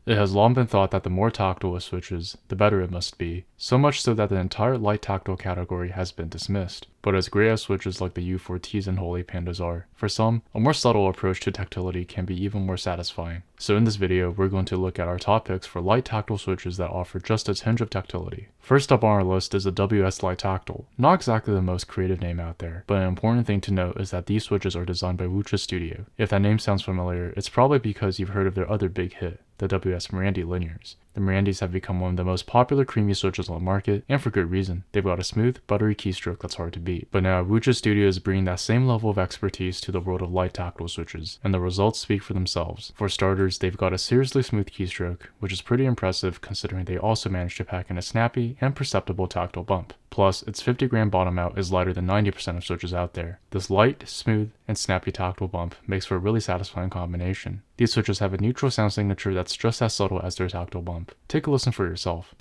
It has long been thought that the more tactile a switch is, the better it must be, so much so that the entire light tactile category has been dismissed. But as great as switches like the U4Ts and Holy Pandas are, for some, a more subtle approach to tactility can be even more satisfying. So in this video, we're going to look at our top picks for light tactile switches that offer just a tinge of tactility. First up on our list is the WS Light Tactile. Not exactly the most creative name out there, but an important thing to note is that these switches are designed by Wucha Studio. If that name sounds familiar, it's probably because you've heard of their other big hit, the WS Mirandi linears. The Mirandis have become one of the most popular creamy switches on the market, and for good reason. They've got a smooth, buttery keystroke that's hard to beat. But now, Wucha Studio is bringing that same level of expertise to the world of light tactile switches, and the results speak for themselves. For starters, they've got a seriously smooth keystroke, which is pretty impressive considering they also managed to pack in a snappy and perceptible tactile bump. Plus, its 50-gram bottom out is lighter than 90% of switches out there. This light, smooth, and snappy tactile bump makes for a really satisfying combination. These switches have a neutral sound signature that's just as subtle as their tactile bump. Take a listen for yourself.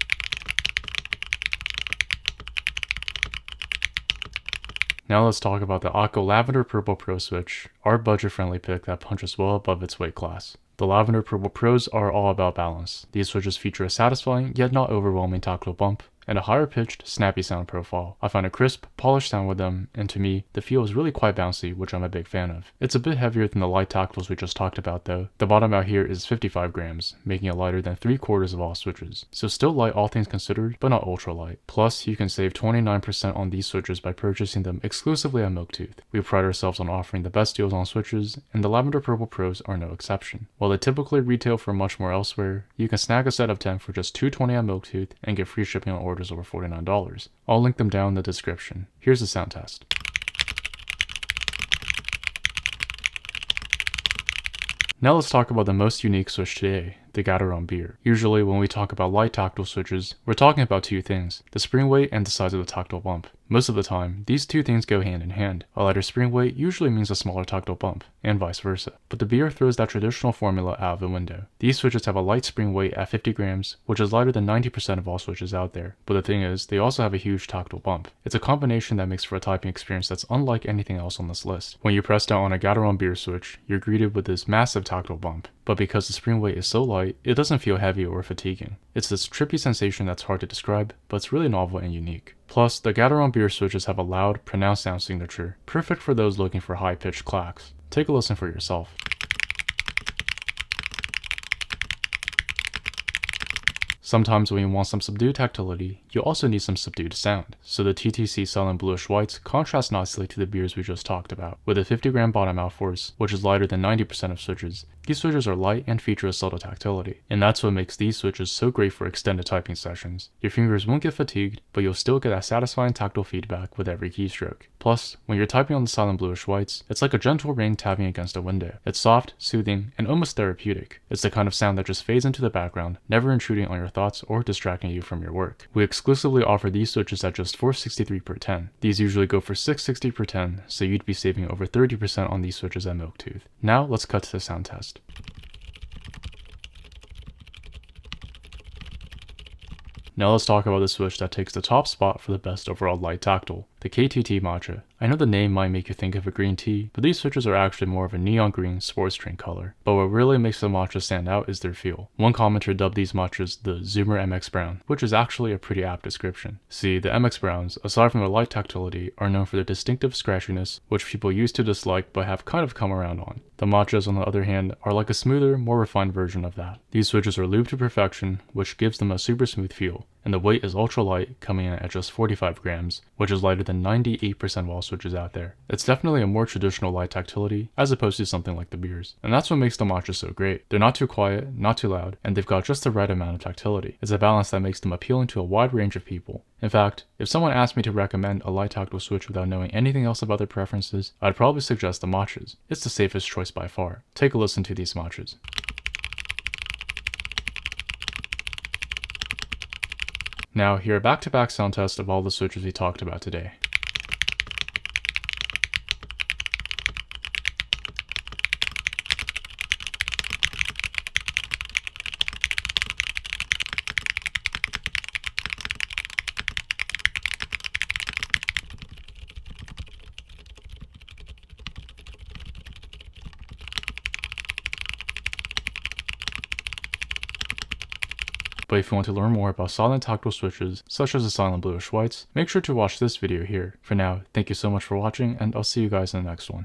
Now let's talk about the Akko Lavender Purple Pro switch, our budget-friendly pick that punches well above its weight class. The Lavender Purple Pros are all about balance. These switches feature a satisfying yet not overwhelming tactile bump, and a higher pitched, snappy sound profile. I find a crisp, polished sound with them, and to me, the feel is really quite bouncy, which I'm a big fan of. It's a bit heavier than the light tactiles we just talked about though. The bottom out here is 55 grams, making it lighter than 3/4 of all switches. So still light all things considered, but not ultra light. Plus, you can save 29% on these switches by purchasing them exclusively at Milktooth. We pride ourselves on offering the best deals on switches, and the Lavender Purple Pros are no exception. While they typically retail for much more elsewhere, you can snag a set of 10 for just $220 at Milktooth and get free shipping on orders over $49. I'll link them down in the description. Here's the sound test. Now let's talk about the most unique switch today, the Gateron Beer. Usually when we talk about light tactile switches, we're talking about two things, the spring weight and the size of the tactile bump. Most of the time, these two things go hand in hand. A lighter spring weight usually means a smaller tactile bump, and vice versa. But the Beer throws that traditional formula out of the window. These switches have a light spring weight at 50 grams, which is lighter than 90% of all switches out there. But the thing is, they also have a huge tactile bump. It's a combination that makes for a typing experience that's unlike anything else on this list. When you press down on a Gateron Beer switch, you're greeted with this massive tactile bump. But because the spring weight is so light, it doesn't feel heavy or fatiguing. It's this trippy sensation that's hard to describe, but it's really novel and unique. Plus, the Gateron Beer switches have a loud, pronounced sound signature, perfect for those looking for high-pitched clacks. Take a listen for yourself. Sometimes when you want some subdued tactility, you also need some subdued sound, so the TTC Silent Bluish Whites contrast nicely to the beers we just talked about. With a 50-gram bottom out force, which is lighter than 90% of switches, these switches are light and feature a subtle tactility, and that's what makes these switches so great for extended typing sessions. Your fingers won't get fatigued, but you'll still get that satisfying tactile feedback with every keystroke. Plus, when you're typing on the Silent Bluish Whites, it's like a gentle rain tapping against a window. It's soft, soothing, and almost therapeutic. It's the kind of sound that just fades into the background, never intruding on your thoughts or distracting you from your work. We exclusively offer these switches at just $463 per 10. These usually go for $660 per 10, so you'd be saving over 30% on these switches at Milktooth. Now let's cut to the sound test. Now let's talk about the switch that takes the top spot for the best overall light tactile, the KTT Matcha. I know the name might make you think of a green tea, but these switches are actually more of a neon green sports drink color. But what really makes the matcha stand out is their feel. One commenter dubbed these matchas the Zoomer MX Brown, which is actually a pretty apt description. See, the MX Browns, aside from their light tactility, are known for their distinctive scratchiness, which people used to dislike but have kind of come around on. The matchas, on the other hand, are like a smoother, more refined version of that. These switches are lubed to perfection, which gives them a super smooth feel, and the weight is ultra light, coming in at just 45 grams, which is lighter than 98% of all switches out there. It's definitely a more traditional light tactility, as opposed to something like the beers. And that's what makes the matchas so great. They're not too quiet, not too loud, and they've got just the right amount of tactility. It's a balance that makes them appealing to a wide range of people. In fact, if someone asked me to recommend a light tactile switch without knowing anything else about their preferences, I'd probably suggest the matchas. It's the safest choice by far. Take a listen to these matchas. Now, here are back-to-back sound tests of all the switches we talked about today. But if you want to learn more about silent tactile switches, such as the silent bluish whites, make sure to watch this video here. For now, thank you so much for watching, and I'll see you guys in the next one.